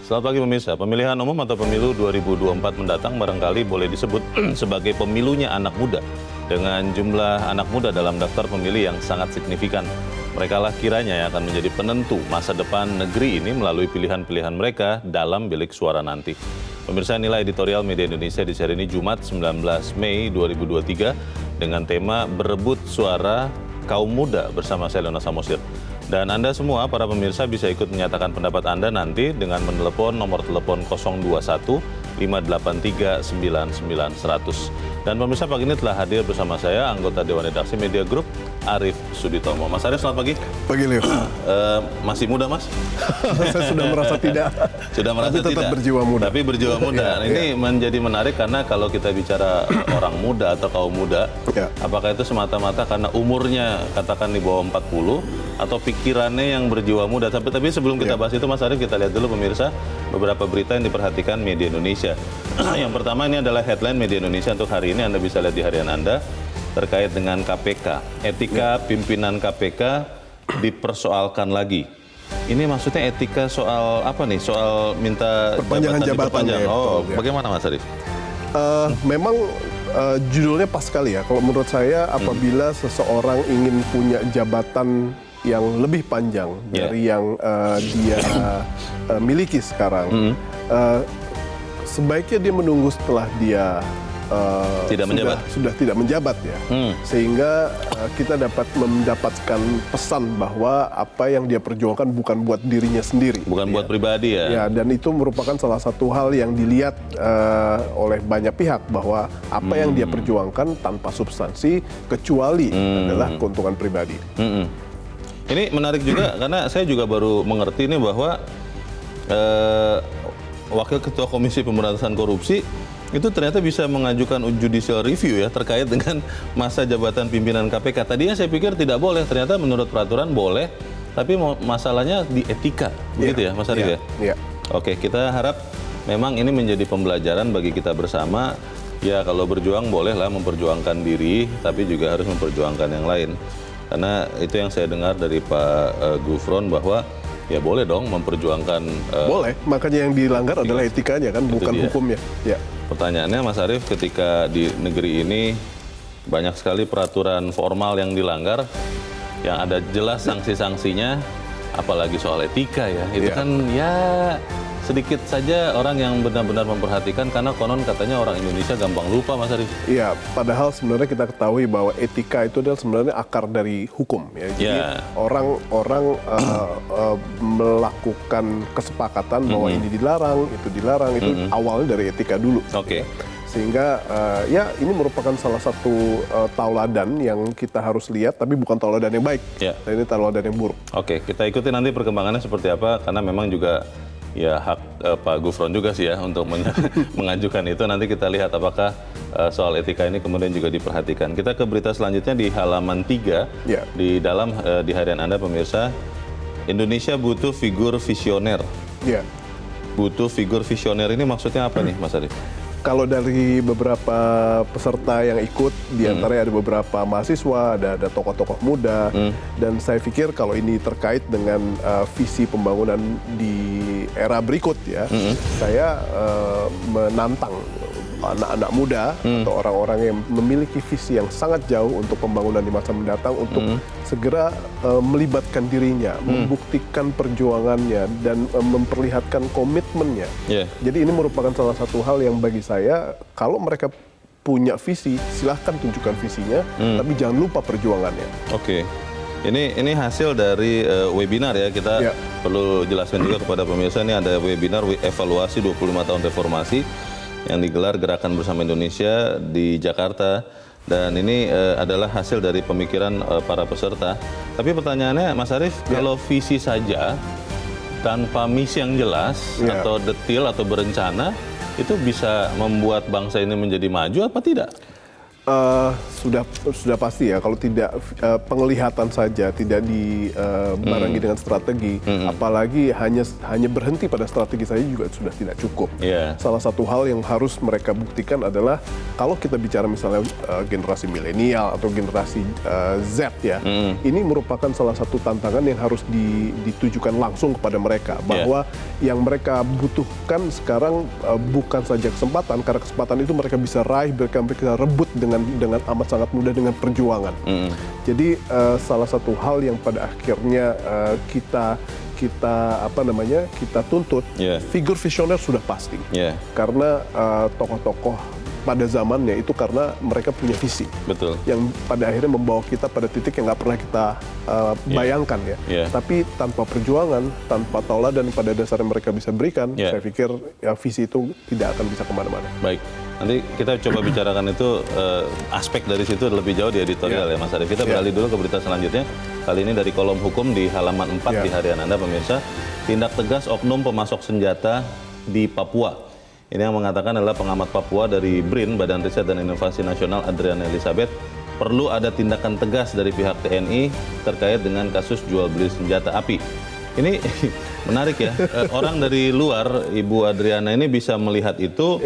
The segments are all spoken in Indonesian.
Selamat pagi pemirsa. Pemilihan umum atau pemilu 2024 mendatang barangkali boleh disebut sebagai pemilunya anak muda. Dengan jumlah anak muda dalam daftar pemilih yang sangat signifikan. Mereka lah kiranya yang akan menjadi penentu masa depan negeri ini melalui pilihan-pilihan mereka dalam bilik suara nanti. Pemirsa, inilah editorial Media Indonesia di hari ini Jumat 19 Mei 2023 dengan tema Berebut Suara Kaum Muda bersama saya Leona Samosir. Dan Anda semua, para pemirsa, bisa ikut menyatakan pendapat Anda nanti dengan menelepon nomor telepon 021 583 99 100. Dan pemirsa, pagi ini telah hadir bersama saya anggota Dewan Redaksi Media Group, Arief Suditomo. Mas Arief, selamat pagi. Pagi, Leo. Masih muda, Mas? Saya sudah merasa tidak. Sudah merasa tapi tetap tidak. berjiwa muda. Tapi berjiwa muda. Ini menjadi menarik karena kalau kita bicara orang muda atau kaum muda, apakah itu semata-mata karena umurnya katakan di bawah 40 atau pikirannya yang berjiwa muda. Tapi sebelum kita bahas itu, Mas Arief, kita lihat dulu pemirsa beberapa berita yang diperhatikan media Indonesia. Yang pertama ini adalah headline media Indonesia untuk hari ini. Anda bisa lihat di harian Anda terkait dengan KPK. Etika pimpinan KPK dipersoalkan lagi. Ini maksudnya etika soal apa nih? Soal minta perpanjangan jabatan. Bagaimana Mas Arief? Memang judulnya pas sekali ya. Kalau menurut saya, apabila seseorang ingin punya jabatan yang lebih panjang dari yang dia miliki sekarang, sebaiknya dia menunggu setelah dia sudah tidak menjabat ya, sehingga kita dapat mendapatkan pesan bahwa apa yang dia perjuangkan bukan buat dirinya sendiri, bukan buat pribadi ya. Ya, dan itu merupakan salah satu hal yang dilihat oleh banyak pihak bahwa apa yang dia perjuangkan tanpa substansi kecuali adalah keuntungan pribadi. Ini menarik juga karena saya juga baru mengerti ini bahwa Wakil Ketua Komisi Pemberantasan Korupsi itu ternyata bisa mengajukan judicial review ya terkait dengan masa jabatan pimpinan KPK. Tadinya saya pikir tidak boleh, ternyata menurut peraturan boleh, tapi masalahnya di etika, begitu ya Mas Arief ya? Oke, kita harap memang ini menjadi pembelajaran bagi kita bersama. Ya kalau berjuang bolehlah memperjuangkan diri, tapi juga harus memperjuangkan yang lain. Karena itu yang saya dengar dari Pak Gufron bahwa ya boleh dong memperjuangkan. Boleh, makanya yang dilanggar adalah etikanya kan, bukan hukumnya. Ya. Pertanyaannya Mas Arief, ketika di negeri ini banyak sekali peraturan formal yang dilanggar, yang ada jelas sanksi-sanksinya, apalagi soal etika ya, itu kan ya sedikit saja orang yang benar-benar memperhatikan karena konon katanya orang Indonesia gampang lupa, Mas Arief. Iya, padahal sebenarnya kita ketahui bahwa etika itu adalah sebenarnya akar dari hukum ya. Jadi orang-orang melakukan kesepakatan bahwa ini dilarang, itu awalnya dari etika dulu. Sehingga ya ini merupakan salah satu tauladan yang kita harus lihat, tapi bukan tauladan yang baik. Dan ini tauladan yang buruk. Oke, kita ikuti nanti perkembangannya seperti apa, karena memang juga ya hak Pak Gufron juga sih ya untuk mengajukan itu. Nanti kita lihat apakah soal etika ini kemudian juga diperhatikan. Kita ke berita selanjutnya di halaman 3 di dalam di harian Anda pemirsa. Indonesia butuh figur visioner. Butuh figur visioner ini maksudnya apa nih Mas Arief? Kalau dari beberapa peserta yang ikut, diantaranya ada beberapa mahasiswa, ada tokoh-tokoh muda, dan saya pikir kalau ini terkait dengan visi pembangunan di era berikut ya, saya menantang anak-anak muda atau orang-orang yang memiliki visi yang sangat jauh untuk pembangunan di masa mendatang untuk segera melibatkan dirinya, membuktikan perjuangannya dan memperlihatkan komitmennya. Jadi ini merupakan salah satu hal yang bagi saya, kalau mereka punya visi, silahkan tunjukkan visinya, tapi jangan lupa perjuangannya. Ini hasil dari webinar ya, kita perlu jelaskan juga kepada pemirsa. Ini ada webinar evaluasi 25 tahun reformasi yang digelar Gerakan Bersama Indonesia di Jakarta, dan ini adalah hasil dari pemikiran para peserta. Tapi pertanyaannya Mas Arief, kalau visi saja tanpa misi yang jelas atau detail atau berencana, itu bisa membuat bangsa ini menjadi maju apa tidak? Sudah pasti ya, kalau tidak penglihatan saja, tidak dibarengi dengan strategi, apalagi hanya berhenti pada strategi saja juga sudah tidak cukup. Salah satu hal yang harus mereka buktikan adalah kalau kita bicara misalnya generasi milenial atau generasi Z ya, ini merupakan salah satu tantangan yang harus ditujukan langsung kepada mereka, bahwa yang mereka butuhkan sekarang bukan saja kesempatan, karena kesempatan itu mereka bisa raih, mereka bisa rebut dengan amat sangat mudah dengan perjuangan. Jadi salah satu hal yang pada akhirnya kita tuntut, figur visioner sudah pasti, karena tokoh-tokoh pada zamannya itu karena mereka punya visi, yang pada akhirnya membawa kita pada titik yang nggak pernah kita bayangkan ya. Tapi tanpa perjuangan, tanpa tauladan pada dasarnya mereka bisa berikan, saya pikir visi itu tidak akan bisa kemana-mana. Baik. Nanti kita coba bicarakan itu aspek dari situ lebih jauh di editorial ya Mas Arief. Kita beralih dulu ke berita selanjutnya. Kali ini dari kolom hukum di halaman 4 di harian Anda pemirsa. Tindak tegas oknum pemasok senjata di Papua. Ini yang mengatakan adalah pengamat Papua dari BRIN, Badan Riset dan Inovasi Nasional, Adriana Elizabeth. Perlu ada tindakan tegas dari pihak TNI terkait dengan kasus jual beli senjata api. Ini menarik ya, orang dari luar, Ibu Adriana ini bisa melihat itu.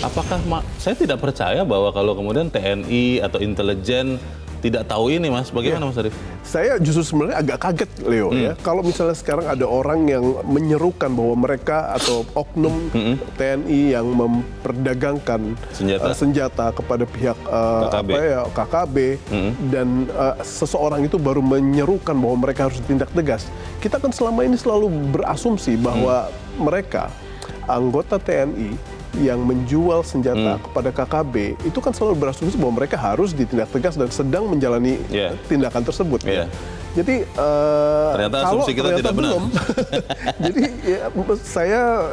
Apakah saya tidak percaya bahwa kalau kemudian TNI atau intelijen tidak tahu ini, Mas? Bagaimana Mas Arief? Saya justru sebenarnya agak kaget, Leo, ya. Kalau misalnya sekarang ada orang yang menyerukan bahwa mereka atau oknum TNI yang memperdagangkan senjata kepada pihak KKB, dan seseorang itu baru menyerukan bahwa mereka harus ditindak tegas. Kita kan selama ini selalu berasumsi bahwa mereka, anggota TNI, yang menjual senjata kepada KKB itu kan selalu berasumsi bahwa mereka harus ditindak tegas dan sedang menjalani tindakan tersebut. Jadi ternyata asumsi kita tidak belum. Jadi saya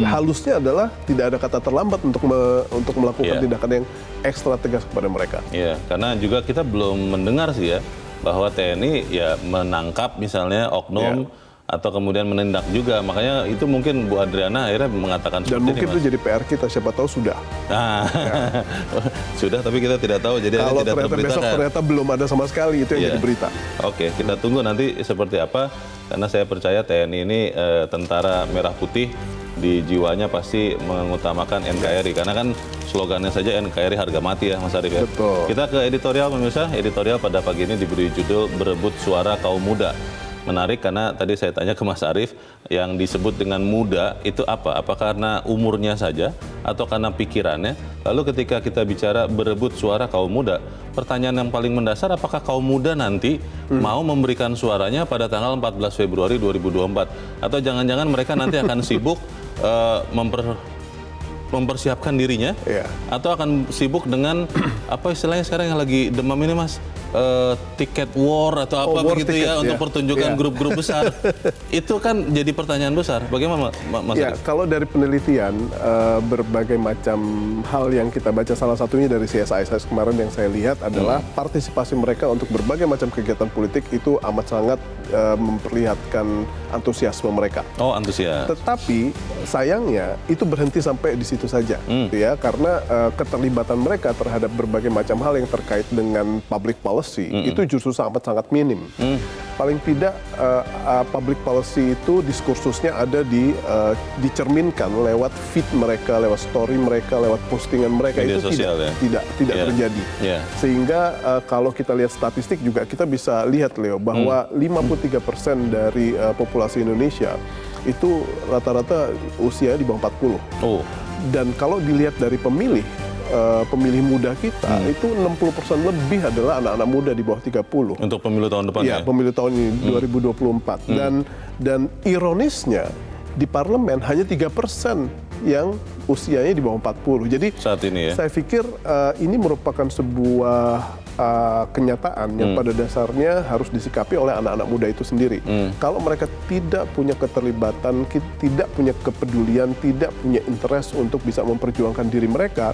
halusnya adalah tidak ada kata terlambat untuk melakukan tindakan yang ekstra tegas kepada mereka. Karena juga kita belum mendengar sih ya bahwa TNI ya menangkap misalnya oknum atau kemudian menindak juga. Makanya itu mungkin Bu Adriana akhirnya mengatakan seperti ini. Dan mungkin itu jadi PR kita, siapa tahu sudah. Sudah, tapi kita tidak tahu. Jadi kalau tidak ternyata besok ternyata belum ada sama sekali, itu yang jadi berita. Oke, kita tunggu nanti seperti apa. Karena saya percaya TNI ini tentara merah putih, di jiwanya pasti mengutamakan NKRI. Karena kan slogannya saja NKRI harga mati ya Mas Arief ya. Betul. Kita ke editorial pemirsa. Editorial pada pagi ini diberi judul Berebut Suara Kaum Muda. Menarik karena tadi saya tanya ke Mas Arief, yang disebut dengan muda itu apa? Apa karena umurnya saja atau karena pikirannya? Lalu ketika kita bicara berebut suara kaum muda, pertanyaan yang paling mendasar, apakah kaum muda nanti mau memberikan suaranya pada tanggal 14 Februari 2024? Atau jangan-jangan mereka nanti akan sibuk mempersiapkan dirinya, atau akan sibuk dengan apa istilahnya sekarang yang lagi demam ini Mas, tiket war atau apa begitu ya, untuk pertunjukan grup-grup besar. Itu kan jadi pertanyaan besar. Bagaimana Mas Arief? Kalau dari penelitian, berbagai macam hal yang kita baca, salah satunya dari CSIS kemarin yang saya lihat adalah partisipasi mereka untuk berbagai macam kegiatan politik itu amat sangat memperlihatkan antusiasme mereka. Oh, antusias. Tetapi sayangnya itu berhenti sampai di situ saja, ya, karena keterlibatan mereka terhadap berbagai macam hal yang terkait dengan public policy itu justru sangat minim. Paling tidak public policy itu diskursusnya ada dicerminkan lewat feed mereka, lewat story mereka, lewat postingan mereka. Media itu sosial, tidak terjadi. Sehingga kalau kita lihat statistik juga kita bisa lihat, Leo, bahwa 53% dari populasi Indonesia itu rata-rata usia di bawah 40. Dan kalau dilihat dari pemilih muda kita, itu 60% lebih adalah anak-anak muda di bawah 30. Untuk pemilu tahun depan ya? Pemilu tahun ini, 2024. Dan ironisnya, di parlemen hanya 3% yang usianya di bawah 40. Jadi saat ini ya, saya pikir ini merupakan sebuah kenyataan yang pada dasarnya harus disikapi oleh anak-anak muda itu sendiri. Kalau mereka tidak punya keterlibatan, tidak punya kepedulian, tidak punya interest untuk bisa memperjuangkan diri mereka,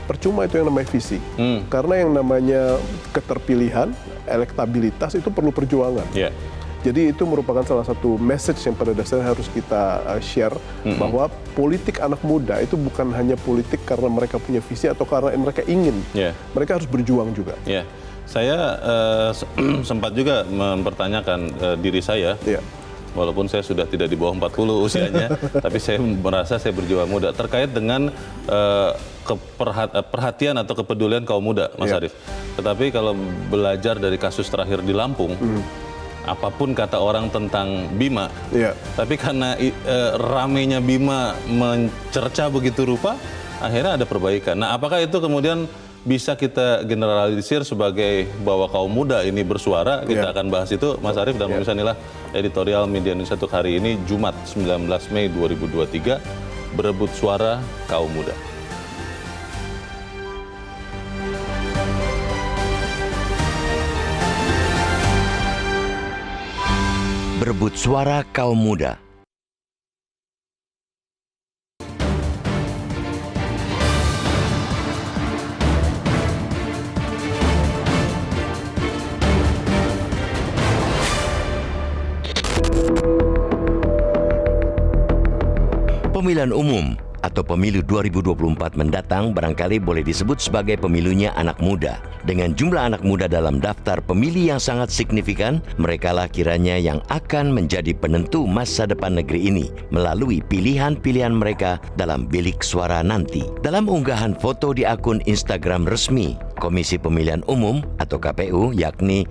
percuma itu yang namanya visi. Karena yang namanya keterpilihan, elektabilitas itu perlu perjuangan. Jadi itu merupakan salah satu message yang pada dasarnya harus kita share, bahwa politik anak muda itu bukan hanya politik karena mereka punya visi atau karena mereka ingin. Mereka harus berjuang juga. Saya sempat juga mempertanyakan diri saya, walaupun saya sudah tidak di bawah 40 usianya, tapi saya merasa saya berjiwa muda terkait dengan perhatian atau kepedulian kaum muda, Mas Arief. Tetapi kalau belajar dari kasus terakhir di Lampung, apapun kata orang tentang Bima, tapi karena ramenya Bima mencerca begitu rupa, akhirnya ada perbaikan. Nah, apakah itu kemudian bisa kita generalisir sebagai bahwa kaum muda ini bersuara? Kita akan bahas itu, Mas Arief, dan pemirsa, inilah editorial Media Indonesia untuk hari ini, Jumat 19 Mei 2023, berebut suara kaum muda. Berebut suara kaum muda. Pemilihan umum atau pemilu 2024 mendatang barangkali boleh disebut sebagai pemilunya anak muda. Dengan jumlah anak muda dalam daftar pemilih yang sangat signifikan, merekalah kiranya yang akan menjadi penentu masa depan negeri ini melalui pilihan-pilihan mereka dalam bilik suara nanti. Dalam unggahan foto di akun Instagram resmi Komisi Pemilihan Umum atau KPU, yakni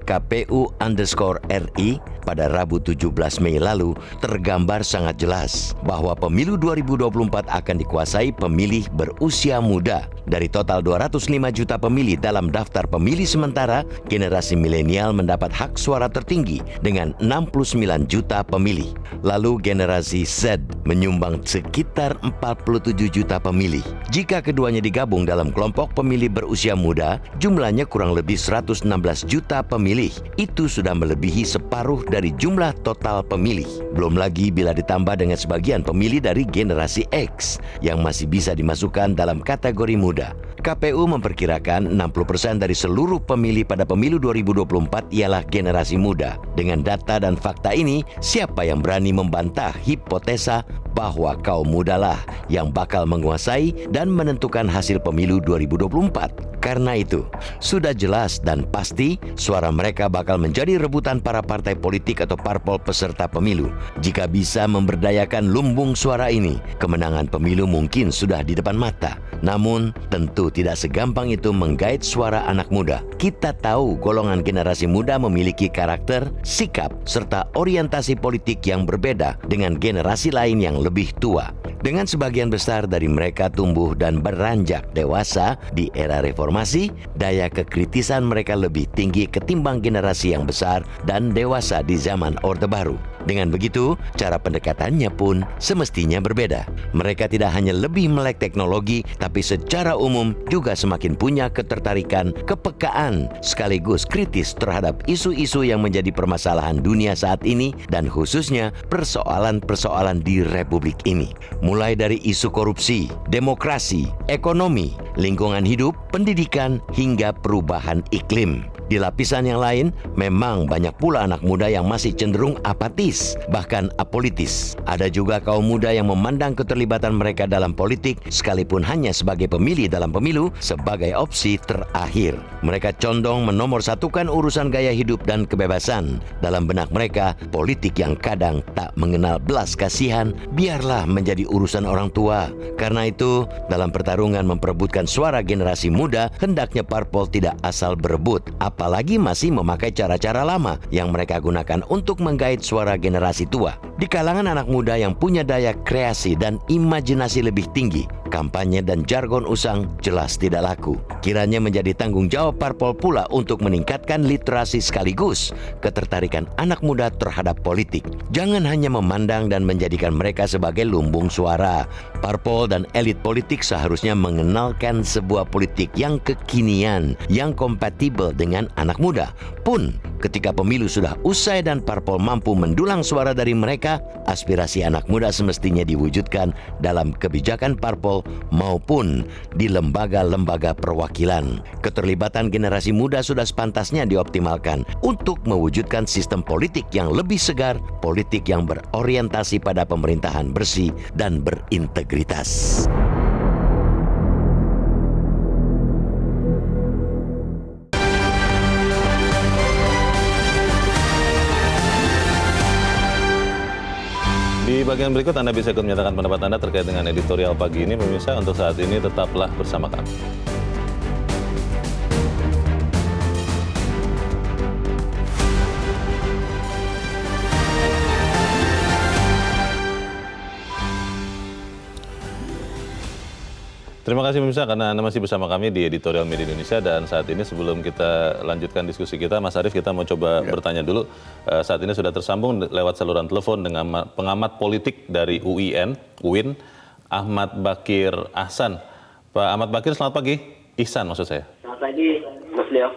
@kpu_RI, pada Rabu 17 Mei lalu, tergambar sangat jelas bahwa pemilu 2024 akan dikuasai pemilih berusia muda. Dari total 205 juta pemilih dalam daftar pemilih sementara, generasi milenial mendapat hak suara tertinggi dengan 69 juta pemilih. Lalu generasi Z menyumbang sekitar 47 juta pemilih. Jika keduanya digabung dalam kelompok pemilih berusia muda, jumlahnya kurang lebih 116 juta pemilih. Itu sudah melebihi separuh dari jumlah total pemilih. Belum lagi bila ditambah dengan sebagian pemilih dari generasi X yang masih bisa dimasukkan dalam kategori muda. KPU memperkirakan 60% dari seluruh pemilih pada pemilu 2024 ialah generasi muda. Dengan data dan fakta ini, siapa yang berani membantah hipotesa bahwa kaum mudalah yang bakal menguasai dan menentukan hasil pemilu 2024? Karena itu, sudah jelas dan pasti suara mereka bakal menjadi rebutan para partai politik atau parpol peserta pemilu. Jika bisa memberdayakan lumbung suara ini, kemenangan pemilu mungkin sudah di depan mata. Namun, tentu tidak segampang itu menggait suara anak muda. Kita tahu golongan generasi muda memiliki karakter, sikap, serta orientasi politik yang berbeda dengan generasi lain yang lebih tua. Dengan sebagian besar dari mereka tumbuh dan beranjak dewasa di era reformasi, daya kekritisan mereka lebih tinggi ketimbang generasi yang besar dan dewasa di zaman Orde Baru. Dengan begitu, cara pendekatannya pun semestinya berbeda. Mereka tidak hanya lebih melek teknologi, tapi secara umum juga semakin punya ketertarikan, kepekaan, sekaligus kritis terhadap isu-isu yang menjadi permasalahan dunia saat ini dan khususnya persoalan-persoalan di Republik ini. Mulai dari isu korupsi, demokrasi, ekonomi, lingkungan hidup, pendidikan, hingga perubahan iklim. Di lapisan yang lain, memang banyak pula anak muda yang masih cenderung apatis, bahkan apolitis. Ada juga kaum muda yang memandang keterlibatan mereka dalam politik, sekalipun hanya sebagai pemilih dalam pemilu, sebagai opsi terakhir. Mereka condong menomorsatukan urusan gaya hidup dan kebebasan. Dalam benak mereka, politik yang kadang tak mengenal belas kasihan, biarlah menjadi urusan orang tua. Karena itu, dalam pertarungan memperebutkan suara generasi muda, hendaknya parpol tidak asal berebut, apalagi masih memakai cara-cara lama yang mereka gunakan untuk menggait suara generasi tua. Di kalangan anak muda yang punya daya kreasi dan imajinasi lebih tinggi, kampanye dan jargon usang jelas tidak laku. Kiranya menjadi tanggung jawab parpol pula untuk meningkatkan literasi sekaligus ketertarikan anak muda terhadap politik. Jangan hanya memandang dan menjadikan mereka sebagai lumbung suara. Parpol dan elit politik seharusnya mengenalkan sebuah politik yang kekinian, yang kompatibel dengan anak muda. Pun ketika pemilu sudah usai dan parpol mampu mendulang suara dari mereka, aspirasi anak muda semestinya diwujudkan dalam kebijakan parpol maupun di lembaga-lembaga perwakilan. Keterlibatan generasi muda sudah sepantasnya dioptimalkan untuk mewujudkan sistem politik yang lebih segar, politik yang berorientasi pada pemerintahan bersih dan berintegritas. Di bagian berikut Anda bisa ikut menyatakan pendapat Anda terkait dengan editorial pagi ini. Pemirsa, untuk saat ini tetaplah bersama kami. Terima kasih pemirsa karena Anda masih bersama kami di Editorial Media Indonesia, dan saat ini sebelum kita lanjutkan diskusi kita, Mas Arief, kita mau coba bertanya dulu. Saat ini sudah tersambung lewat saluran telepon dengan pengamat politik dari UIN, Ahmad Bakir Ahsan. Pak Ahmad Bakir, selamat pagi. Ihsan maksud saya. Selamat pagi, Mas Leo.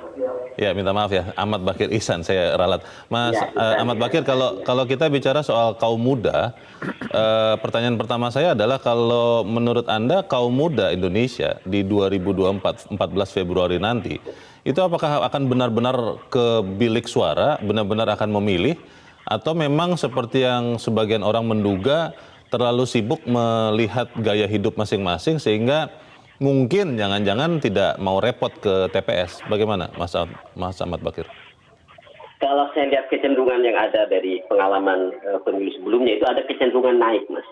Ya, minta maaf ya, Ahmad Bakir Ihsan, saya ralat. Mas Ahmad Bakir, kalau kita bicara soal kaum muda, pertanyaan pertama saya adalah kalau menurut Anda kaum muda Indonesia di 2024, 14 Februari nanti, itu apakah akan benar-benar ke bilik suara, benar-benar akan memilih, atau memang seperti yang sebagian orang menduga terlalu sibuk melihat gaya hidup masing-masing sehingga mungkin jangan-jangan tidak mau repot ke TPS. Bagaimana Mas Ahmad Bakir? Kalau saya lihat kecenderungan yang ada dari pengalaman pemilu sebelumnya, itu ada kecenderungan naik, Mas.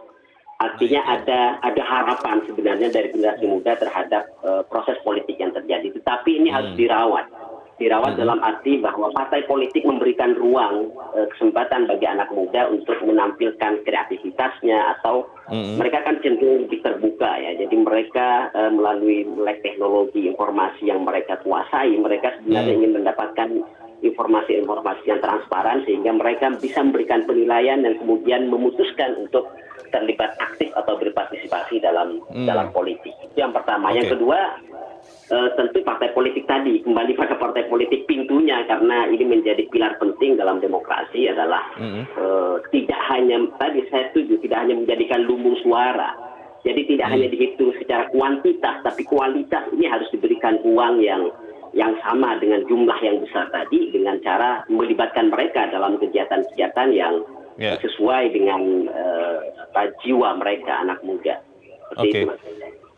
Artinya ada harapan sebenarnya dari generasi muda terhadap proses politik yang terjadi. Tetapi ini harus dirawat. Dirawat dalam arti bahwa partai politik memberikan ruang, kesempatan bagi anak muda untuk menampilkan kreativitasnya, atau mereka kan cenderung lebih terbuka ya. Jadi mereka melalui melek teknologi informasi yang mereka kuasai, mereka sebenarnya ingin mendapatkan informasi-informasi yang transparan sehingga mereka bisa memberikan penilaian dan kemudian memutuskan untuk terlibat aktif atau berpartisipasi dalam politik. Itu yang pertama. Yang kedua, tentu partai politik tadi, kembali pada partai politik, pintunya, karena ini menjadi pilar penting dalam demokrasi adalah tidak hanya, tadi saya setuju, tidak hanya menjadikan lumbung suara. Jadi tidak hanya dihitung secara kuantitas, tapi kualitas ini harus diberikan ruang yang sama dengan jumlah yang besar tadi, dengan cara melibatkan mereka dalam kegiatan-kegiatan yang sesuai dengan jiwa mereka, anak muda. Seperti itu, Mas.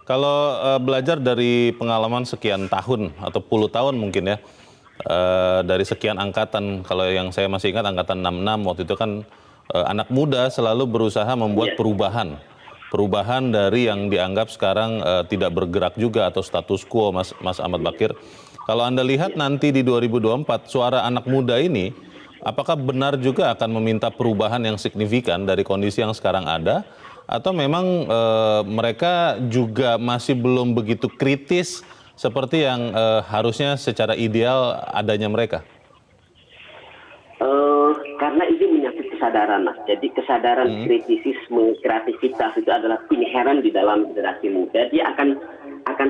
Kalau belajar dari pengalaman sekian tahun atau puluh tahun mungkin ya, dari sekian angkatan, kalau yang saya masih ingat angkatan 66 waktu itu kan anak muda selalu berusaha membuat perubahan dari yang dianggap sekarang tidak bergerak juga atau status quo, Mas Ahmad Bakir. Kalau Anda lihat nanti di 2024 suara anak muda ini, apakah benar juga akan meminta perubahan yang signifikan dari kondisi yang sekarang ada? Atau memang mereka juga masih belum begitu kritis seperti yang harusnya secara ideal adanya mereka? Karena ini menyangkut kesadaran, Mas. Jadi kesadaran kritisisme, kreativitas itu adalah inherent di dalam generasi muda. Dia akan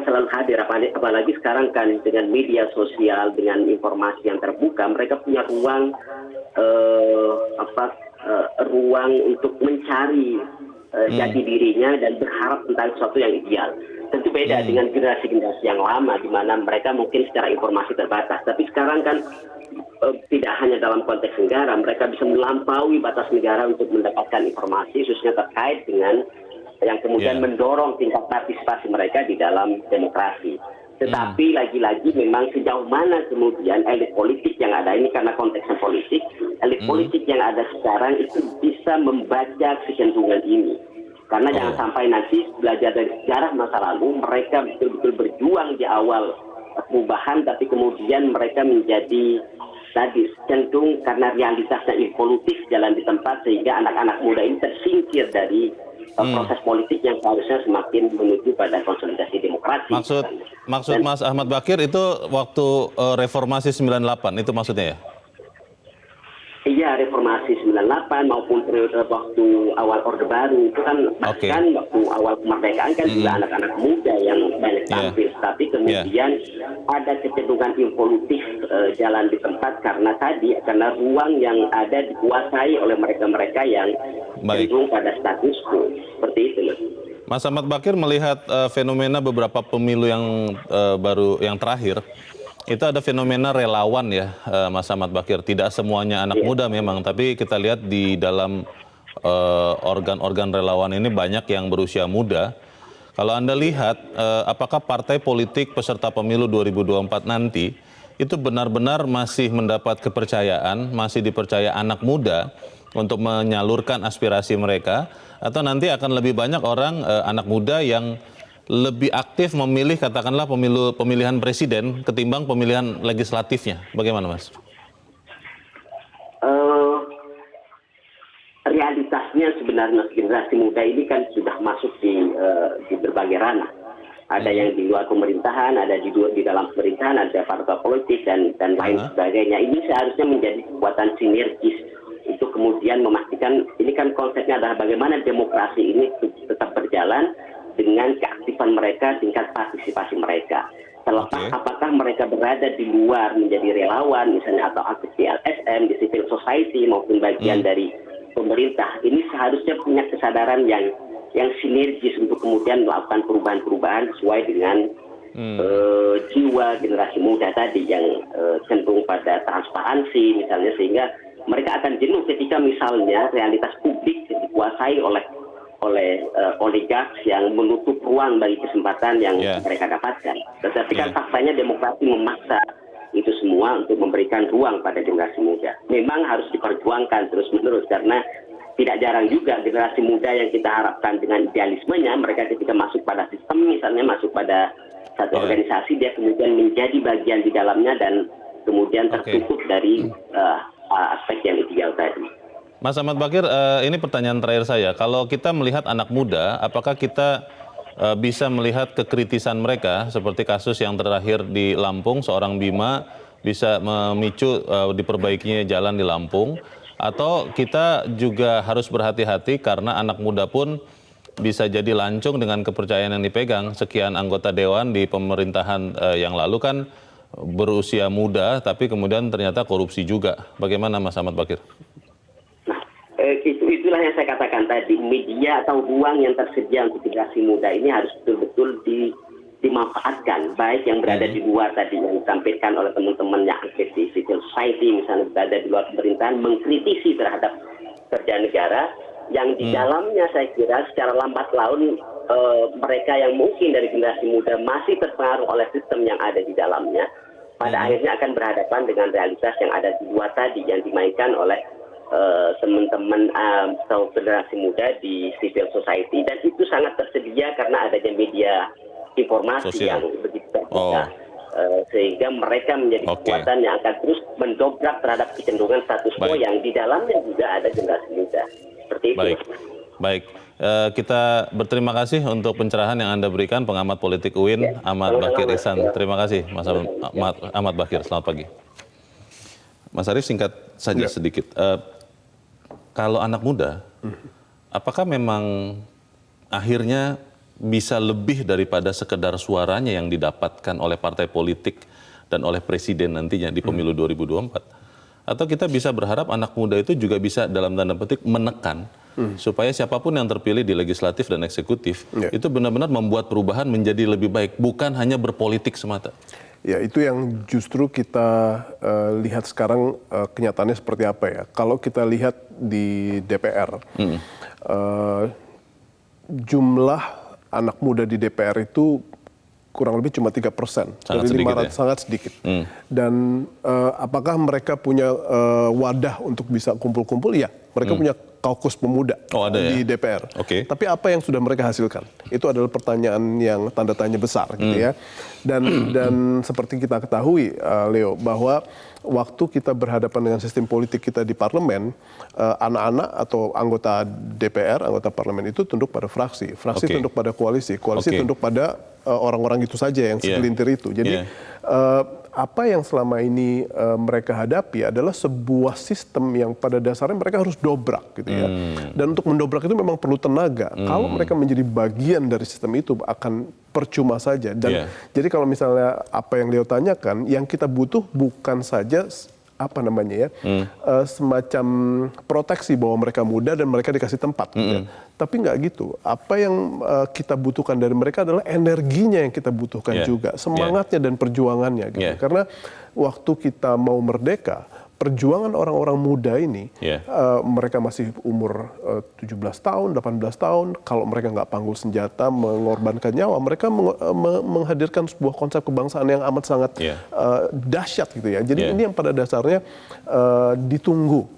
selalu hadir, apalagi sekarang kan dengan media sosial, dengan informasi yang terbuka, mereka punya ruang untuk mencari jati dirinya dan berharap tentang sesuatu yang ideal. Tentu beda dengan generasi-generasi yang lama di mana mereka mungkin secara informasi terbatas. Tapi sekarang kan tidak hanya dalam konteks negara, mereka bisa melampaui batas negara untuk mendapatkan informasi khususnya terkait dengan yang kemudian mendorong tingkat partisipasi mereka di dalam demokrasi. Tetapi lagi-lagi memang sejauh mana kemudian elit politik yang ada ini, karena konteksnya politik, elit politik yang ada sekarang itu bisa membaca kecenderungan ini. Karena jangan sampai nanti belajar dari sejarah masa lalu, mereka betul-betul berjuang di awal perubahan, tapi kemudian mereka menjadi tadi cenderung karena realitasnya involutif jalan di tempat, sehingga anak-anak muda ini tersingkir dari proses politik yang seharusnya semakin menuju pada konsolidasi demokrasi. Maksud Mas Ahmad Bakir itu waktu reformasi 98 itu maksudnya ya? Iya, reformasi 98 maupun periode waktu awal Orde Baru itu kan bahkan waktu awal kemerdekaan kan juga anak-anak muda yang banyak tampil, tapi kemudian ada kecenderungan involutif jalan di tempat karena ruang yang ada dikuasai oleh mereka-mereka yang cenderung pada status quo. Seperti itu, Mas. Mas Ahmad Bakir melihat fenomena beberapa pemilu yang yang terakhir, itu ada fenomena relawan ya, Mas Ahmad Bakir. Tidak semuanya anak muda memang, tapi kita lihat di dalam organ-organ relawan ini banyak yang berusia muda. Kalau Anda lihat, apakah partai politik peserta pemilu 2024 nanti itu benar-benar masih mendapat kepercayaan, masih dipercaya anak muda untuk menyalurkan aspirasi mereka, atau nanti akan lebih banyak orang anak muda yang lebih aktif memilih katakanlah pemilihan presiden ketimbang pemilihan legislatifnya? Bagaimana, Mas? Realitasnya sebenarnya generasi muda ini kan sudah masuk di berbagai ranah. Ada yang di luar pemerintahan, ada di dalam pemerintahan, ada partai politik dan lain sebagainya. Ini seharusnya menjadi kekuatan sinergis untuk kemudian memastikan, ini kan konsepnya adalah bagaimana demokrasi ini tetap berjalan dengan keaktifan mereka, tingkat partisipasi mereka. Terlepas apakah mereka berada di luar menjadi relawan misalnya atau aktif di LSM, di civil society maupun bagian dari pemerintah, ini seharusnya punya kesadaran yang sinergis untuk kemudian melakukan perubahan-perubahan sesuai dengan jiwa generasi muda tadi yang cenderung pada transparansi misalnya, sehingga mereka akan jenuh ketika misalnya realitas publik dikuasai oleh oligark yang menutup ruang bagi kesempatan yang mereka dapatkan. Tetapi kan faktanya demokrasi memaksa itu semua untuk memberikan ruang pada generasi muda. Memang harus diperjuangkan terus-menerus karena tidak jarang juga generasi muda yang kita harapkan dengan idealismenya, mereka ketika masuk pada sistem misalnya, masuk pada satu organisasi, dia kemudian menjadi bagian di dalamnya dan kemudian tertutup dari aspek yang ideal tadi. Mas Ahmad Bakir, ini pertanyaan terakhir saya. Kalau kita melihat anak muda, apakah kita bisa melihat kekritisan mereka seperti kasus yang terakhir di Lampung, seorang Bima bisa memicu diperbaikinya jalan di Lampung, atau kita juga harus berhati-hati karena anak muda pun bisa jadi lancung dengan kepercayaan yang dipegang. Sekian anggota dewan di pemerintahan yang lalu kan berusia muda, tapi kemudian ternyata korupsi juga. Bagaimana Mas Ahmad Bakir? Nah, itulah yang saya katakan tadi, media atau ruang yang tersedia untuk generasi muda ini harus betul-betul dimanfaatkan, baik yang berada di luar tadi yang ditampilkan oleh teman-teman yang aktif di civil society, misalnya berada di luar pemerintahan, mengkritisi terhadap kerja negara, yang di dalamnya saya kira secara lambat laun mereka yang mungkin dari generasi muda masih terpengaruh oleh sistem yang ada di dalamnya, pada akhirnya akan berhadapan dengan realitas yang ada di luar tadi yang dimainkan oleh teman-teman atau generasi muda di civil society, dan itu sangat tersedia karena adanya media informasi yang begitu terbuka, sehingga mereka menjadi kekuatan yang akan terus mendobrak terhadap kecenderungan status quo yang di dalamnya juga ada generasi muda. Seperti itu. Baik. Kita berterima kasih untuk pencerahan yang Anda berikan, pengamat politik UIN, Ahmad Bakir Ihsan. Terima kasih, Mas Ahmad Bakir. Selamat pagi. Mas Arief, singkat saja sedikit. Kalau anak muda, apakah memang akhirnya bisa lebih daripada sekedar suaranya yang didapatkan oleh partai politik dan oleh presiden nantinya di pemilu 2024? Atau kita bisa berharap anak muda itu juga bisa dalam tanda petik menekan supaya siapapun yang terpilih di legislatif dan eksekutif itu benar-benar membuat perubahan menjadi lebih baik, bukan hanya berpolitik semata. Ya, itu yang justru kita lihat sekarang kenyataannya seperti apa ya. Kalau kita lihat di DPR, jumlah anak muda di DPR itu kurang lebih cuma 3% dari 500, sangat sedikit. Dan apakah mereka punya wadah untuk bisa kumpul-kumpul? Ya, mereka punya kaukus pemuda di DPR. Tapi apa yang sudah mereka hasilkan? Itu adalah pertanyaan yang tanda tanya besar, gitu ya. Dan seperti kita ketahui, Leo, bahwa waktu kita berhadapan dengan sistem politik kita di parlemen, anak-anak atau anggota DPR, anggota parlemen itu tunduk pada fraksi, tunduk pada koalisi, tunduk pada orang-orang itu saja yang segelintir itu. Jadi apa yang selama ini mereka hadapi adalah sebuah sistem yang pada dasarnya mereka harus dobrak, gitu ya. Dan untuk mendobrak itu memang perlu tenaga. Kalau mereka menjadi bagian dari sistem itu akan percuma saja. Dan jadi kalau misalnya apa yang Leo tanyakan, yang kita butuh bukan saja apa namanya ya, semacam proteksi bahwa mereka muda dan mereka dikasih tempat. Gitu ya. Tapi nggak gitu. Apa yang kita butuhkan dari mereka adalah energinya yang kita butuhkan juga, semangatnya dan perjuangannya. Gitu. Karena waktu kita mau merdeka, perjuangan orang-orang muda ini, mereka masih umur 17 tahun, 18 tahun, kalau mereka nggak panggul senjata, mengorbankan nyawa, mereka menghadirkan sebuah konsep kebangsaan yang amat sangat dahsyat gitu ya. Jadi ini yang pada dasarnya ditunggu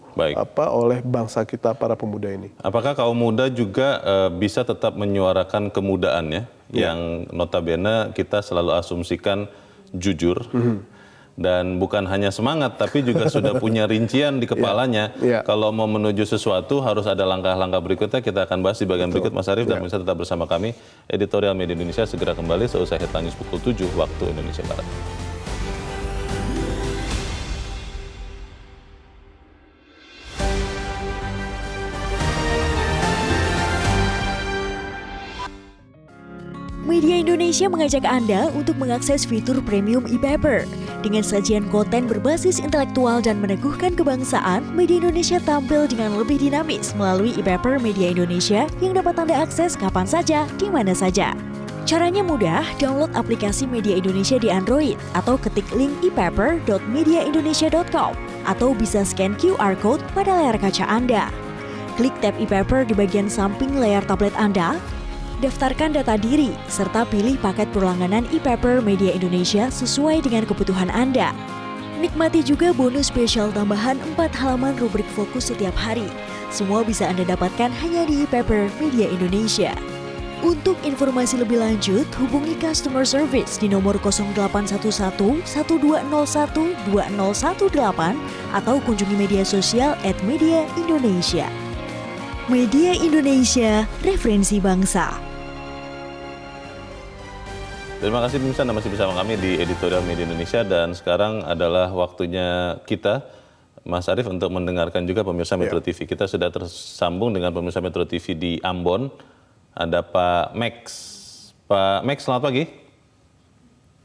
oleh bangsa kita, para pemuda ini. Apakah kaum muda juga bisa tetap menyuarakan kemudaannya, yang notabene kita selalu asumsikan jujur, dan bukan hanya semangat, tapi juga sudah punya rincian di kepalanya. Kalau mau menuju sesuatu harus ada langkah-langkah berikutnya. Kita akan bahas di bagian berikut, Mas Arief, dan bisa tetap bersama kami. Editorial Media Indonesia segera kembali seusai headline news pukul 7 waktu Indonesia Barat. Media Indonesia mengajak Anda untuk mengakses fitur premium e-paper. Dengan sajian konten berbasis intelektual dan meneguhkan kebangsaan, Media Indonesia tampil dengan lebih dinamis melalui e-paper Media Indonesia yang dapat Anda akses kapan saja, di mana saja. Caranya mudah, download aplikasi Media Indonesia di Android atau ketik link e-paper.mediaindonesia.com atau bisa scan QR code pada layar kaca Anda. Klik tab e-paper di bagian samping layar tablet Anda, daftarkan data diri, serta pilih paket berlangganan e-paper Media Indonesia sesuai dengan kebutuhan Anda. Nikmati juga bonus spesial tambahan 4 halaman rubrik fokus setiap hari. Semua bisa Anda dapatkan hanya di e-paper Media Indonesia. Untuk informasi lebih lanjut, hubungi customer service di nomor 0811 1201 2018 atau kunjungi media sosial @Media Indonesia. Media Indonesia, referensi bangsa. Terima kasih pemirsa, Anda masih bersama kami di Editorial Media Indonesia, dan sekarang adalah waktunya kita, Mas Arief, untuk mendengarkan juga pemirsa Metro TV. Kita sudah tersambung dengan pemirsa Metro TV di Ambon. Ada Pak Max. Pak Max, selamat pagi.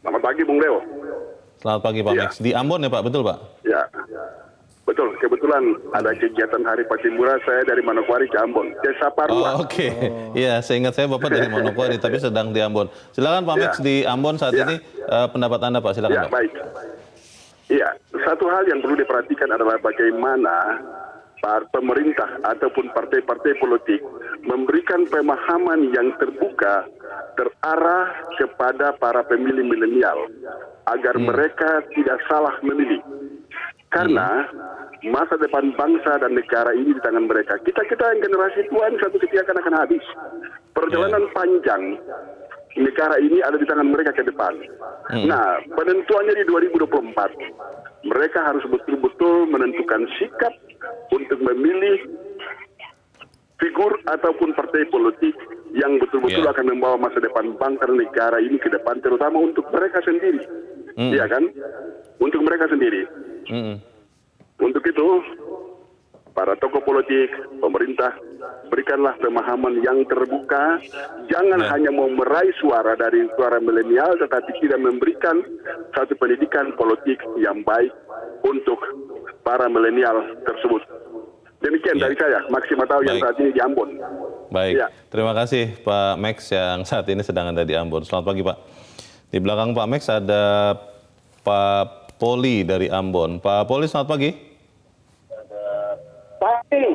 Selamat pagi, Bung Leo. Selamat pagi, Pak Max. Di Ambon ya, Pak? Betul, Pak? Ya, betul. Kebetulan ada kegiatan Hari Patimura, saya dari Manokwari ke Ambon. Desa Parua. Oke. Iya, seingat saya Bapak dari Manokwari, tapi sedang di Ambon. Silakan Pak Max, di Ambon saat ini pendapat Anda, Pak. Silakan, Pak. Baik. Iya, satu hal yang perlu diperhatikan adalah bagaimana pemerintah ataupun partai-partai politik memberikan pemahaman yang terbuka, terarah kepada para pemilih milenial agar mereka tidak salah memilih. Karena masa depan bangsa dan negara ini di tangan mereka. Kita yang generasi tua ini satu ketika akan habis. Perjalanan panjang negara ini ada di tangan mereka ke depan. Nah, penentuannya di 2024. Mereka harus betul-betul menentukan sikap untuk memilih figur ataupun partai politik yang betul-betul akan membawa masa depan bangsa dan negara ini ke depan, terutama untuk mereka sendiri. Iya kan? Untuk mereka sendiri. Untuk itu, para tokoh politik, pemerintah, berikanlah pemahaman yang terbuka. Jangan hanya mau meraih suara dari suara milenial, tetapi tidak memberikan satu pendidikan politik yang baik untuk para milenial tersebut. Demikian dari saya, Maksima Tahu yang saat ini di Ambon. Baik, terima kasih Pak Max yang saat ini sedang ada di Ambon. Selamat pagi, Pak. Di belakang Pak Max ada Pak Poli dari Ambon. Pak Poli, selamat pagi. Pagi.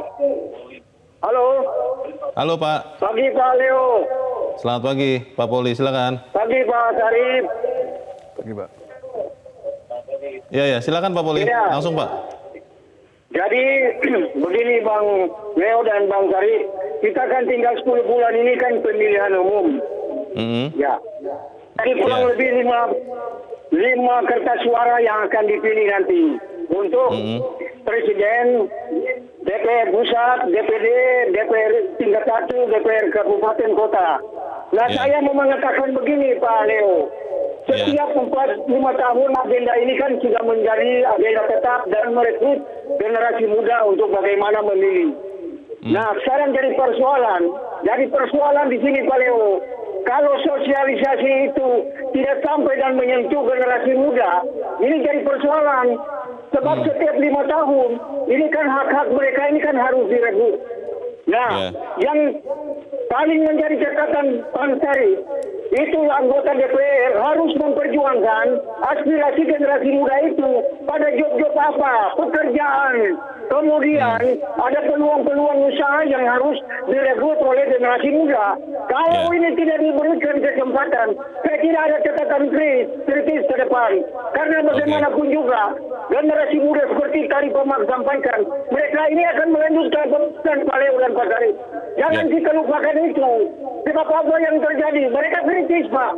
Halo. Halo, Pak. Pagi, Pak Leo. Selamat pagi, Pak Poli. Silakan. Pagi, Pak Sarif. Pagi, Pak. Ya, silakan Pak Poli. Ya. Langsung, Pak. Jadi begini Bang Leo dan Bang Sarif, kita kan tinggal 10 bulan ini kan pemilihan umum. Ya. Jadi kurang lebih 5 kertas suara yang akan dipilih nanti untuk Presiden, DPR pusat, DPD, DPR tingkat 1, DPR kabupaten kota. Nah, saya mau mengatakan begini Pak Leo. Setiap 4-5 tahun agenda ini kan sudah menjadi agenda tetap dan merekrut generasi muda untuk bagaimana memilih. Nah, sekarang jadi persoalan di sini Pak Leo. Kalau sosialisasi itu tidak sampai dan menyentuh generasi muda, ini jadi persoalan. Sebab setiap 5 tahun, ini kan hak-hak mereka ini kan harus direbut. Nah, yang paling menjadi catatan Bang Sari, itu anggota DPR harus memperjuangkan aspirasi generasi muda itu pada job-job apa, pekerjaan. Kemudian ada peluang-peluang usaha yang harus direkrut oleh generasi muda. Kalau ini tidak diberikan kesempatan, saya tidak ada catatan kritis ke depan. Karena bagaimanapun juga, generasi muda seperti tadi Pak Mak sampaikan, mereka ini akan melanjutkan pesan Pak Leo dan Pak Sarif. Jangan kita lupakan itu. Sebab apa yang terjadi? Mereka kritis, Pak.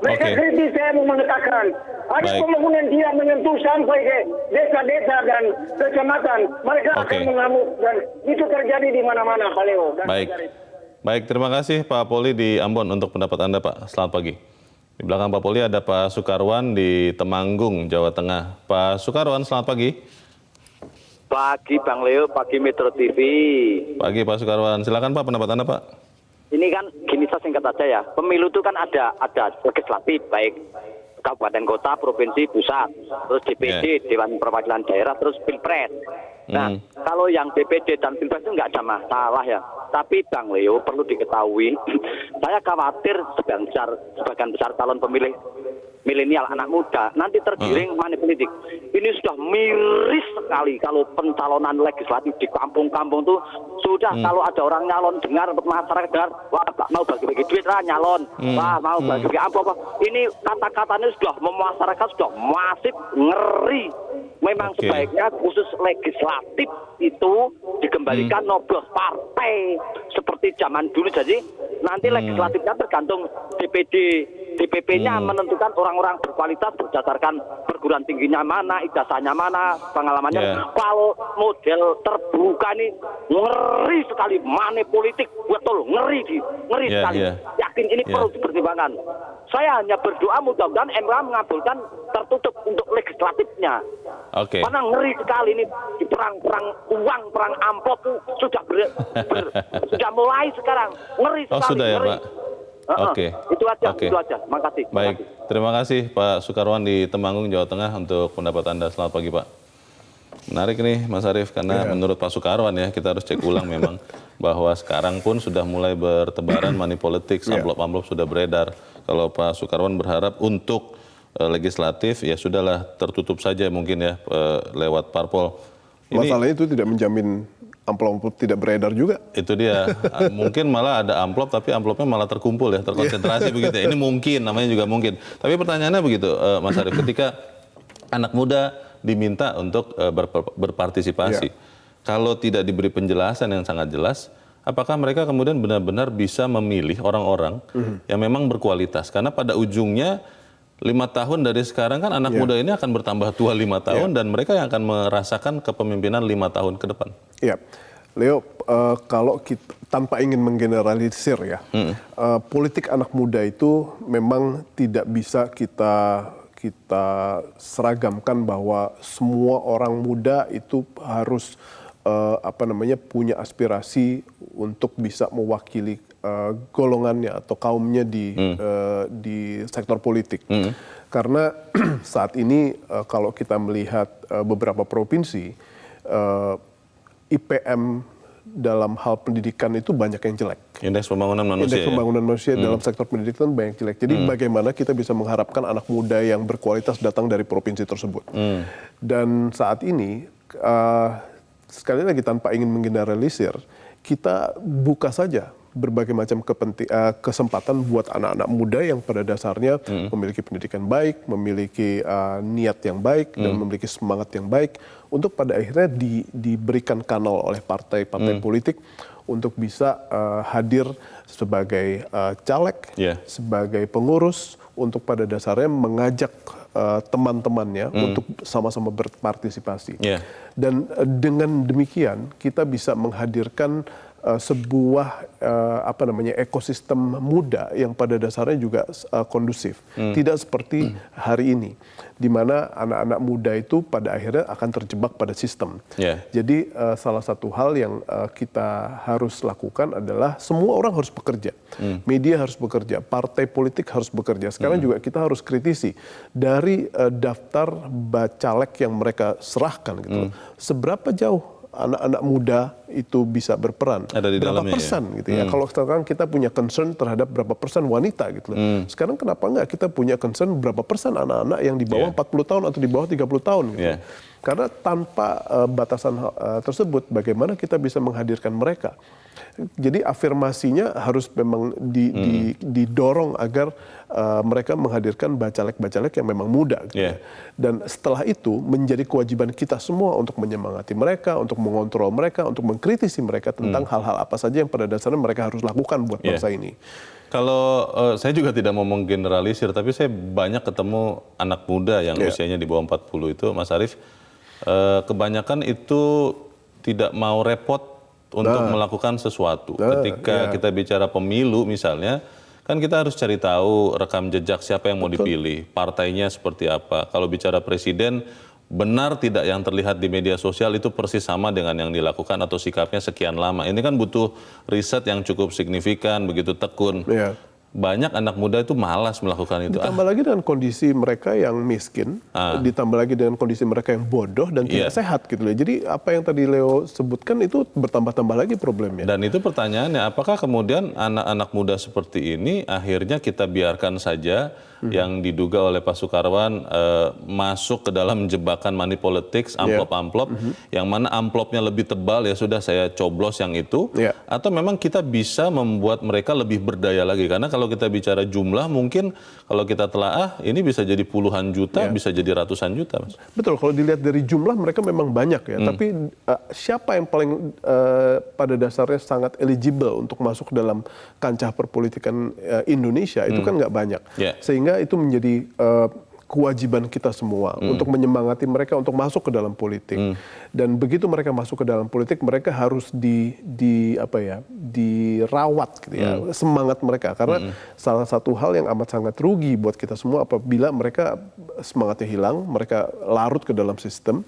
Mereka kritis, saya mau mengatakan. Ada pembangunan dia menyentuh sampai ke desa-desa dan kecamatan. Mereka akan mengamuk dan itu terjadi di mana-mana, Pak Leo. Baik, terima kasih Pak Poli di Ambon untuk pendapat Anda, Pak. Selamat pagi. Di belakang Pak Poli ada Pak Sukarwan di Temanggung, Jawa Tengah. Pak Sukarwan, selamat pagi. Pagi Bang Leo, pagi Metro TV. Pagi Pak Sukarwan, silakan Pak pendapat Anda Pak. Ini kan gini, saya singkat aja ya. Pemilu itu kan ada legislatif, baik kabupaten kota, provinsi, pusat, terus DPD, Dewan Perwakilan Daerah, terus Pilpres. Nah, kalau yang DPD dan Pilpres itu nggak ada masalah ya. Tapi Bang Leo perlu diketahui, saya khawatir sebagian besar calon pemilih milenial anak muda nanti tergiring money politik. Ini sudah miris sekali kalau pencalonan legislatif di kampung-kampung tuh sudah kalau ada orang nyalon dengar masyarakat dengar, wah mau bagi-bagi duit lah nyalon, wah mau bagi-bagi apa. Ini kata-katanya sudah masyarakat sudah masif, ngeri. Memang sebaiknya khusus legislatif itu dikembalikan noblos partai seperti zaman dulu. Jadi nanti legislatifnya tergantung DPP-nya menentukan orang-orang berkualitas berdasarkan perguruan tingginya mana, ijazahnya mana, pengalamannya. Kalau model terbuka ini ngeri sekali, money politik betul ngeri sekali. Yakin ini perlu dipertimbangkan. Saya hanya berdoa mudah-mudahan MK mengabulkan tertutup untuk legislatifnya. Karena ngeri sekali ini di perang uang, perang amplop sudah sudah mulai sekarang. Ngeri sekali. Sudah ya, Pak. Itu aja. Makasih. Baik, terima kasih Pak Sukarwan di Temanggung, Jawa Tengah untuk pendapat Anda. Selamat pagi Pak. Menarik nih Mas Arief, karena menurut Pak Sukarwan ya, kita harus cek ulang memang bahwa sekarang pun sudah mulai bertebaran money politik, amplop-amplop sudah beredar. Kalau Pak Sukarwan berharap untuk legislatif ya sudahlah tertutup saja mungkin ya lewat parpol. Masalahnya itu tidak menjamin amplop tidak beredar juga. Itu dia. Mungkin malah ada amplop tapi amplopnya malah terkumpul ya, terkonsentrasi begitu ya. Ini mungkin, namanya juga mungkin. Tapi pertanyaannya begitu Mas Arief, ketika anak muda diminta untuk berpartisipasi, kalau tidak diberi penjelasan yang sangat jelas, apakah mereka kemudian benar-benar bisa memilih orang-orang yang memang berkualitas? Karena pada ujungnya 5 tahun dari sekarang kan anak muda ini akan bertambah tua 5 tahun dan mereka yang akan merasakan kepemimpinan 5 tahun ke depan. Iya, Leo, kalau kita tanpa ingin menggeneralisir ya, politik anak muda itu memang tidak bisa kita seragamkan bahwa semua orang muda itu harus punya aspirasi untuk bisa mewakili golongannya atau kaumnya di sektor politik. Karena saat ini kalau kita melihat beberapa provinsi, IPM dalam hal pendidikan itu banyak yang jelek. Indeks pembangunan manusia. Indeks pembangunan manusia dalam sektor pendidikan banyak jelek. Jadi bagaimana kita bisa mengharapkan anak muda yang berkualitas datang dari provinsi tersebut. Dan saat ini sekali lagi tanpa ingin menggeneralisir, kita buka saja berbagai macam kesempatan buat anak-anak muda yang pada dasarnya memiliki pendidikan baik, memiliki niat yang baik, dan memiliki semangat yang baik untuk pada akhirnya diberikan kanal oleh partai-partai politik untuk bisa hadir sebagai caleg, sebagai pengurus, untuk pada dasarnya mengajak teman-temannya untuk sama-sama berpartisipasi. Dan dengan demikian kita bisa menghadirkan sebuah ekosistem muda yang pada dasarnya juga kondusif. Tidak seperti hari ini, di mana anak-anak muda itu pada akhirnya akan terjebak pada sistem. Jadi salah satu hal yang kita harus lakukan adalah semua orang harus bekerja, media harus bekerja, partai politik harus bekerja. Sekarang juga kita harus kritisi dari daftar bacalek yang mereka serahkan gitu. Seberapa jauh anak-anak muda itu bisa berperan, ada di berapa dalamnya, persen gitu ya. Kalau sekarang kita punya concern terhadap berapa persen wanita gitu. Sekarang kenapa enggak kita punya concern berapa persen anak-anak yang di bawah 40 tahun atau di bawah 30 tahun gitu. Karena tanpa batasan tersebut bagaimana kita bisa menghadirkan mereka. Jadi afirmasinya harus memang didorong agar mereka menghadirkan bacalek-bacalek yang memang muda. Gitu. Dan setelah itu menjadi kewajiban kita semua untuk menyemangati mereka, untuk mengontrol mereka, untuk mengkritisi mereka tentang hal-hal apa saja yang pada dasarnya mereka harus lakukan buat bangsa ini. Kalau saya juga tidak mau menggeneralisir, tapi saya banyak ketemu anak muda yang usianya di bawah 40 itu, Mas Arief, kebanyakan itu tidak mau repot untuk melakukan sesuatu. Ketika kita bicara pemilu misalnya, kan kita harus cari tahu rekam jejak siapa yang mau dipilih, partainya seperti apa. Kalau bicara presiden, benar tidak yang terlihat di media sosial itu persis sama dengan yang dilakukan atau sikapnya sekian lama. Ini kan butuh riset yang cukup signifikan, begitu tekun. Banyak anak muda itu malas melakukan itu. Ditambah lagi dengan kondisi mereka yang miskin, ditambah lagi dengan kondisi mereka yang bodoh dan tidak sehat gitu loh. Jadi apa yang tadi Leo sebutkan itu bertambah-tambah lagi problemnya. Dan itu pertanyaannya, apakah kemudian anak-anak muda seperti ini akhirnya kita biarkan saja yang diduga oleh Pak Soekarwan masuk ke dalam jebakan money politics, amplop-amplop, yang mana amplopnya lebih tebal, ya sudah saya coblos yang itu, atau memang kita bisa membuat mereka lebih berdaya lagi, karena kalau kita bicara jumlah mungkin kalau kita telaah ini bisa jadi puluhan juta, bisa jadi ratusan juta, Mas. Betul, kalau dilihat dari jumlah mereka memang banyak ya, tapi siapa yang paling pada dasarnya sangat eligible untuk masuk dalam kancah perpolitikan Indonesia itu kan nggak banyak, sehingga itu menjadi kewajiban kita semua untuk menyemangati mereka untuk masuk ke dalam politik. Dan begitu mereka masuk ke dalam politik, mereka harus dirawat gitu ya, semangat mereka. Karena salah satu hal yang amat sangat rugi buat kita semua apabila mereka semangatnya hilang, mereka larut ke dalam sistem,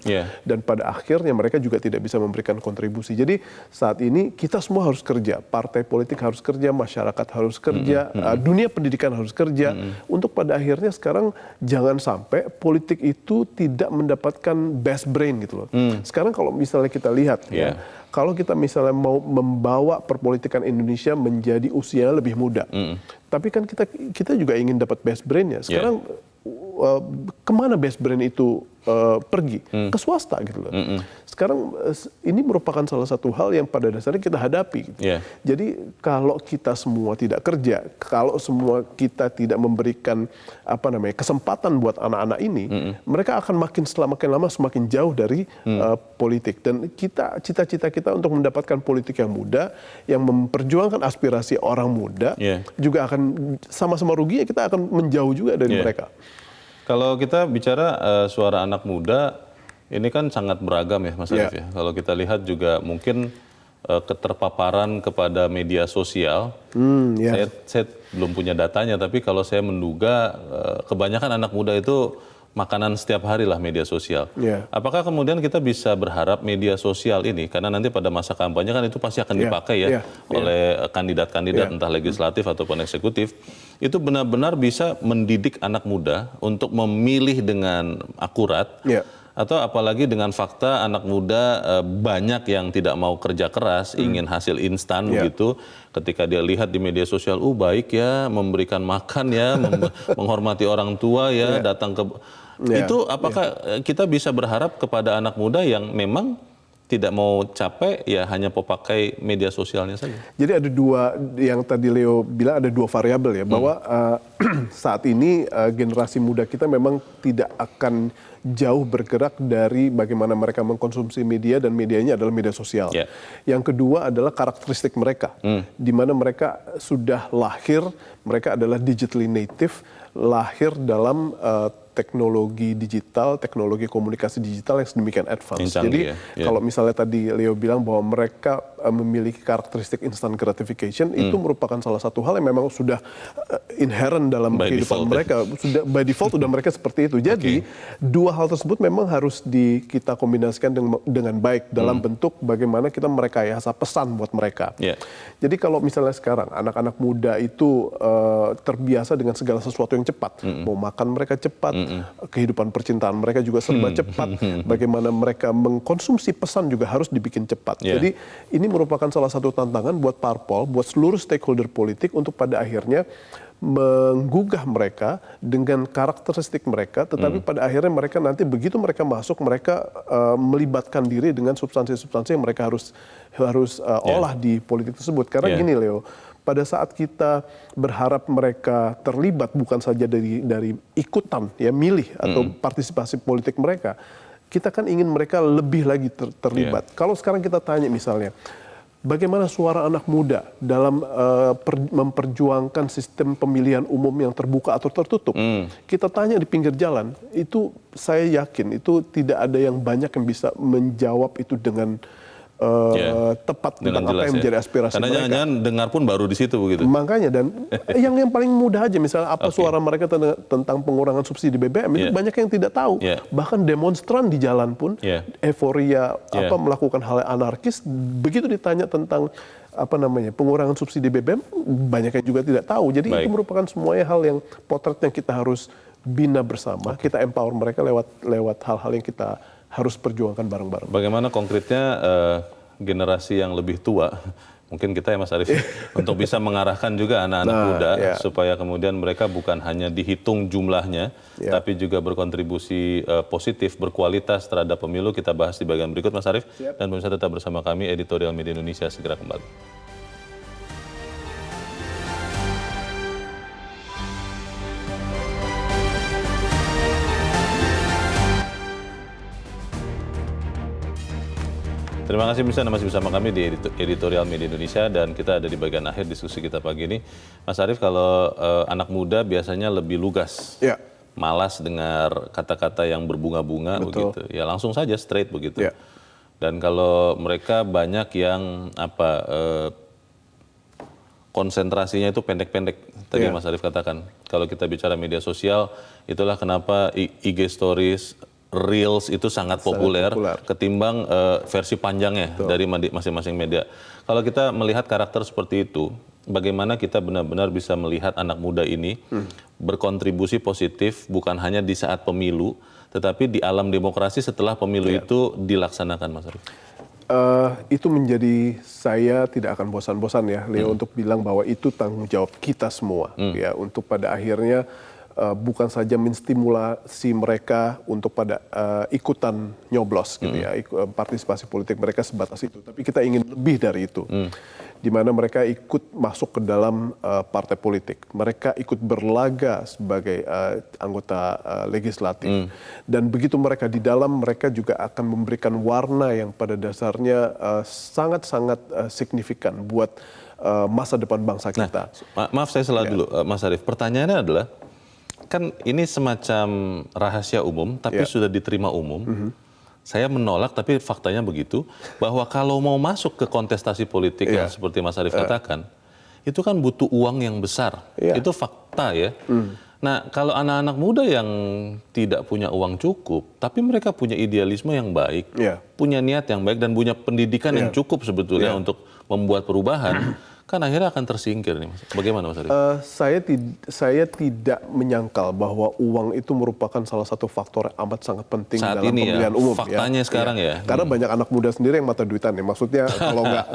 dan pada akhirnya mereka juga tidak bisa memberikan kontribusi. Jadi saat ini kita semua harus kerja, partai politik harus kerja, masyarakat harus kerja, dunia pendidikan harus kerja, untuk pada akhirnya sekarang jangan sampai politik itu tidak mendapatkan best brain gitu loh. Sekarang kalau misalnya kita lihat, kalau kita misalnya mau membawa perpolitikan Indonesia menjadi usia lebih muda, tapi kan kita juga ingin dapat best brainnya. Sekarang kemana best brain itu pergi? Ke swasta gitu loh. Sekarang ini merupakan salah satu hal yang pada dasarnya kita hadapi. Gitu. Jadi kalau kita semua tidak kerja, kalau semua kita tidak memberikan kesempatan buat anak-anak ini, mereka akan makin lama semakin jauh dari politik. Dan cita-cita kita untuk mendapatkan politik yang muda, yang memperjuangkan aspirasi orang muda, juga akan sama-sama ruginya, kita akan menjauh juga dari mereka. Kalau kita bicara suara anak muda, ini kan sangat beragam ya Mas Arief ya. Kalau kita lihat juga mungkin keterpaparan kepada media sosial, saya belum punya datanya, tapi kalau saya menduga kebanyakan anak muda itu makanan setiap hari lah media sosial. Apakah kemudian kita bisa berharap media sosial ini, karena nanti pada masa kampanye kan itu pasti akan dipakai oleh kandidat-kandidat entah legislatif ataupun eksekutif, itu benar-benar bisa mendidik anak muda untuk memilih dengan akurat, atau apalagi dengan fakta anak muda banyak yang tidak mau kerja keras, ingin hasil instan begitu, ketika dia lihat di media sosial, baik ya, memberikan makan ya, menghormati orang tua ya, datang ke... Itu apakah kita bisa berharap kepada anak muda yang memang tidak mau capek, ya hanya pakai media sosialnya saja? Jadi ada dua, yang tadi Leo bilang ada dua variabel ya, bahwa saat ini generasi muda kita memang tidak akan jauh bergerak dari bagaimana mereka mengkonsumsi media, dan medianya adalah media sosial. Yang kedua adalah karakteristik mereka, di mana mereka sudah lahir, mereka adalah digitally native, lahir dalam teknologi digital, teknologi komunikasi digital yang sedemikian advance. Jadi kalau misalnya tadi Leo bilang bahwa mereka memiliki karakteristik instant gratification, itu merupakan salah satu hal yang memang sudah inherent dalam kehidupan mereka. Sudah by default sudah mereka seperti itu. Jadi dua hal tersebut memang harus kita kombinasikan dengan baik dalam bentuk bagaimana kita merekayasa pesan buat mereka. Jadi kalau misalnya sekarang anak-anak muda itu terbiasa dengan segala sesuatu yang cepat, mau makan mereka cepat, kehidupan percintaan mereka juga serba cepat, bagaimana mereka mengkonsumsi pesan juga harus dibikin cepat. Jadi ini merupakan salah satu tantangan buat parpol, buat seluruh stakeholder politik untuk pada akhirnya menggugah mereka dengan karakteristik mereka, tetapi pada akhirnya mereka nanti begitu mereka masuk, mereka melibatkan diri dengan substansi-substansi yang mereka harus olah di politik tersebut. Karena gini Leo, pada saat kita berharap mereka terlibat bukan saja dari ikutan, ya milih atau partisipasi politik mereka, kita kan ingin mereka lebih lagi terlibat. Kalau sekarang kita tanya misalnya, bagaimana suara anak muda dalam memperjuangkan sistem pemilihan umum yang terbuka atau tertutup? Kita tanya di pinggir jalan, itu saya yakin itu tidak ada yang banyak yang bisa menjawab itu dengan tepat tentang apa yang menjadi aspirasi karena mereka. Karena jangan-jangan dengar pun baru di situ begitu. Makanya, dan yang paling mudah aja, misalnya apa suara mereka tentang pengurangan subsidi BBM, itu banyak yang tidak tahu. Bahkan demonstran di jalan pun euforia melakukan hal yang anarkis, begitu ditanya tentang pengurangan subsidi BBM, banyak yang juga tidak tahu. Jadi itu merupakan semuanya hal yang potret yang kita harus bina bersama, kita empower mereka lewat hal-hal yang kita harus perjuangkan bareng-bareng. Bagaimana konkretnya generasi yang lebih tua, mungkin kita ya Mas Arief, untuk bisa mengarahkan juga anak-anak muda supaya kemudian mereka bukan hanya dihitung jumlahnya, tapi juga berkontribusi positif, berkualitas terhadap pemilu. Kita bahas di bagian berikut Mas Arief, dan pemirsa tetap bersama kami, Editorial Media Indonesia segera kembali. Terima kasih pemirsa, masih bersama kami di Editorial Media Indonesia, dan kita ada di bagian akhir diskusi kita pagi ini. Mas Arief, kalau anak muda biasanya lebih lugas, malas dengar kata-kata yang berbunga-bunga begitu, ya langsung saja straight begitu. Dan kalau mereka banyak yang konsentrasinya itu pendek-pendek, tadi Mas Arief katakan. Kalau kita bicara media sosial, itulah kenapa IG Stories, Reels itu sangat populer ketimbang versi panjangnya dari masing-masing media. Kalau kita melihat karakter seperti itu, bagaimana kita benar-benar bisa melihat anak muda ini berkontribusi positif bukan hanya di saat pemilu, tetapi di alam demokrasi setelah pemilu itu dilaksanakan, Mas Arief? Itu menjadi, saya tidak akan bosan-bosan ya, Leo, untuk bilang bahwa itu tanggung jawab kita semua, ya, untuk pada akhirnya bukan saja menstimulasi mereka untuk pada ikutan nyoblos gitu ya, partisipasi politik mereka sebatas itu, tapi kita ingin lebih dari itu, di mana mereka ikut masuk ke dalam partai politik, mereka ikut berlaga sebagai anggota legislatif, dan begitu mereka di dalam, mereka juga akan memberikan warna yang pada dasarnya sangat-sangat signifikan buat masa depan bangsa kita. Maaf saya salah dulu, Mas Arief. Pertanyaannya adalah, kan ini semacam rahasia umum, tapi sudah diterima umum. Saya menolak, tapi faktanya begitu, bahwa kalau mau masuk ke kontestasi politik yang seperti Mas Arief katakan, itu kan butuh uang yang besar. Itu fakta ya. Nah, kalau anak-anak muda yang tidak punya uang cukup, tapi mereka punya idealisme yang baik, punya niat yang baik, dan punya pendidikan yang cukup sebetulnya untuk membuat perubahan, kan akhirnya akan tersingkir nih, Mas. Bagaimana, Mas Arief? Saya tidak menyangkal bahwa uang itu merupakan salah satu faktor yang amat sangat penting saat dalam ini pemilihan umum. Faktanya sekarang ya. Karena banyak anak muda sendiri yang mata duitan ya. Maksudnya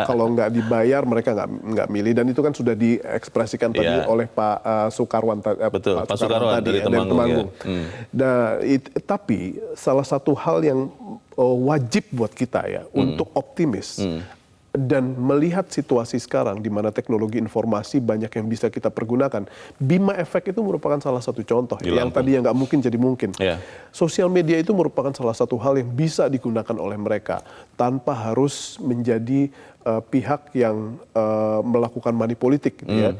kalau nggak dibayar mereka nggak milih, dan itu kan sudah diekspresikan tadi oleh Pak Soekarwan. Betul, Pak Soekarwan dari Temanggung. Nah, tapi salah satu hal yang wajib buat kita ya untuk optimis. Dan melihat situasi sekarang di mana teknologi informasi banyak yang bisa kita pergunakan, Bima Efek itu merupakan salah satu contoh yang tadi yang nggak mungkin jadi mungkin. Sosial media itu merupakan salah satu hal yang bisa digunakan oleh mereka tanpa harus menjadi pihak yang melakukan money politik, gitu ya.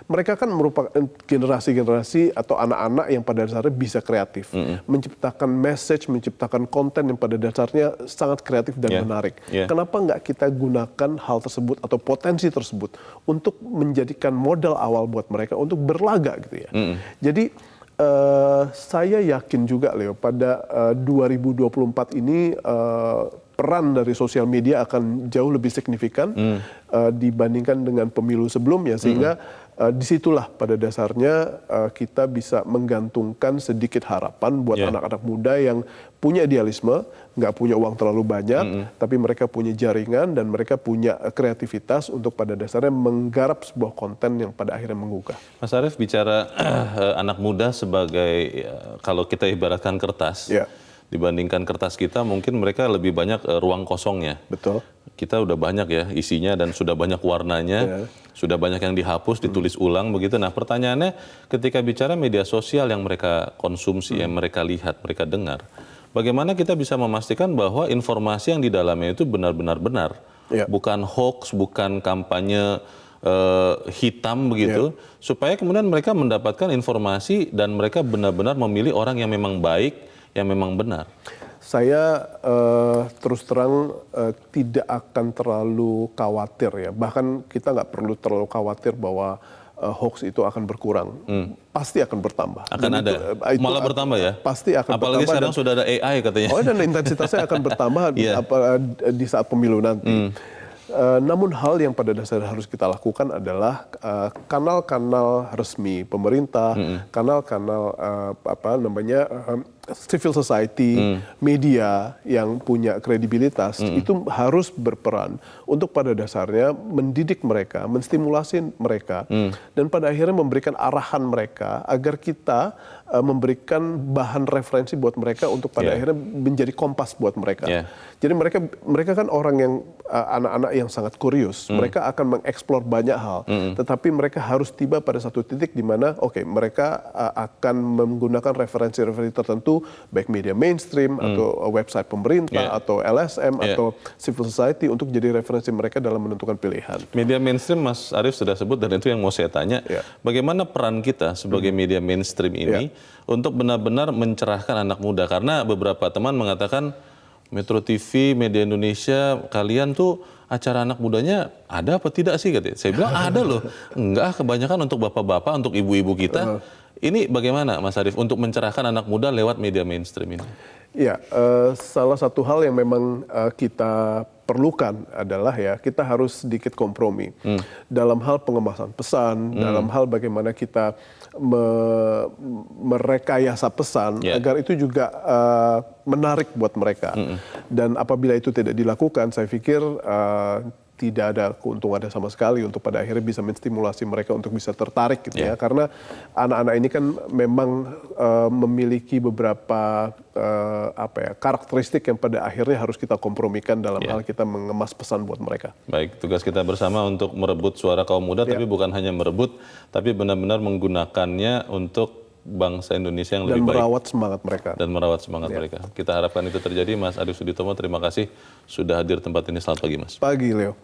mereka kan merupakan generasi-generasi atau anak-anak yang pada dasarnya bisa kreatif, menciptakan message, menciptakan konten yang pada dasarnya sangat kreatif dan menarik. Kenapa nggak kita gunakan hal tersebut atau potensi tersebut untuk menjadikan modal awal buat mereka untuk berlaga gitu ya. Jadi saya yakin juga Leo pada 2024 ini peran dari sosial media akan jauh lebih signifikan dibandingkan dengan pemilu sebelumnya, sehingga disitulah pada dasarnya kita bisa menggantungkan sedikit harapan buat anak-anak muda yang punya idealisme, nggak punya uang terlalu banyak, tapi mereka punya jaringan dan mereka punya kreativitas untuk pada dasarnya menggarap sebuah konten yang pada akhirnya menggugah. Mas Arief, bicara anak muda sebagai kalau kita ibaratkan kertas, dibandingkan kertas kita mungkin mereka lebih banyak ruang kosongnya. Betul. Kita udah banyak ya isinya dan sudah banyak warnanya, sudah banyak yang dihapus, ditulis ulang begitu. Nah pertanyaannya ketika bicara media sosial yang mereka konsumsi, yang mereka lihat, mereka dengar, bagaimana kita bisa memastikan bahwa informasi yang di dalamnya itu benar-benar benar, bukan hoax, bukan kampanye hitam begitu, supaya kemudian mereka mendapatkan informasi dan mereka benar-benar memilih orang yang memang baik, yang memang benar. Saya terus terang tidak akan terlalu khawatir ya. Bahkan kita nggak perlu terlalu khawatir bahwa hoax itu akan berkurang. Pasti akan bertambah. Akan dan ada. Malah bertambah ya? Pasti akan apalagi bertambah. Sekarang sudah ada AI katanya. Oh, dan intensitasnya akan bertambah di saat pemilu nanti. Namun hal yang pada dasarnya harus kita lakukan adalah kanal-kanal resmi pemerintah, kanal-kanal civil society, media yang punya kredibilitas itu harus berperan untuk pada dasarnya mendidik mereka, menstimulasi mereka, dan pada akhirnya memberikan arahan mereka agar kita memberikan bahan referensi buat mereka untuk pada akhirnya menjadi kompas buat mereka. Jadi mereka kan orang yang anak-anak yang sangat kurius, mereka akan mengeksplor banyak hal, tetapi mereka harus tiba pada satu titik di mana mereka akan menggunakan referensi-referensi tertentu, baik media mainstream atau website pemerintah atau LSM atau civil society untuk jadi referensi mereka dalam menentukan pilihan. Media mainstream Mas Arief sudah sebut dan itu yang mau saya tanya, bagaimana peran kita sebagai media mainstream ini untuk benar-benar mencerahkan anak muda, karena beberapa teman mengatakan Metro TV, Media Indonesia, kalian tuh acara anak mudanya ada apa tidak sih katanya. Saya bilang ada loh. Enggak, kebanyakan untuk bapak-bapak, untuk ibu-ibu kita. Ini bagaimana Mas Arief untuk mencerahkan anak muda lewat media mainstream ini? Ya, salah satu hal yang memang kita perlukan adalah kita harus sedikit kompromi dalam hal pengemasan pesan, dalam hal bagaimana kita merekayasa pesan agar itu juga menarik buat mereka. Dan apabila itu tidak dilakukan, saya pikir tidak ada keuntungannya sama sekali untuk pada akhirnya bisa menstimulasi mereka untuk bisa tertarik gitu ya. Karena anak-anak ini kan memang memiliki beberapa karakteristik yang pada akhirnya harus kita kompromikan dalam hal kita mengemas pesan buat mereka. Baik, tugas kita bersama untuk merebut suara kaum muda, tapi bukan hanya merebut, tapi benar-benar menggunakannya untuk bangsa Indonesia yang lebih baik. Dan merawat semangat mereka. Dan merawat semangat mereka. Kita harapkan itu terjadi. Mas Arief Suditomo, terima kasih sudah hadir tempat ini. Selamat pagi, Mas. Pagi, Leo.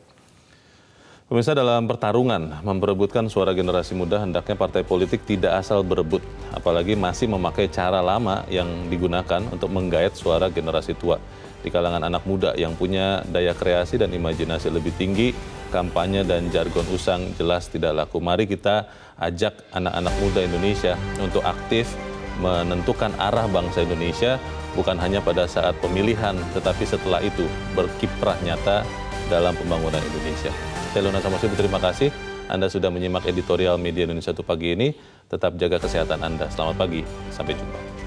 Pemirsa, dalam pertarungan memperebutkan suara generasi muda, hendaknya partai politik tidak asal berebut, apalagi masih memakai cara lama yang digunakan untuk menggait suara generasi tua. Di kalangan anak muda yang punya daya kreasi dan imajinasi lebih tinggi, kampanye dan jargon usang jelas tidak laku. Mari kita ajak anak-anak muda Indonesia untuk aktif menentukan arah bangsa Indonesia, bukan hanya pada saat pemilihan, tetapi setelah itu berkiprah nyata dalam pembangunan Indonesia. Saya Luna Samosir, terima kasih Anda sudah menyimak editorial Media Indonesia 1 pagi ini. Tetap jaga kesehatan Anda. Selamat pagi, sampai jumpa.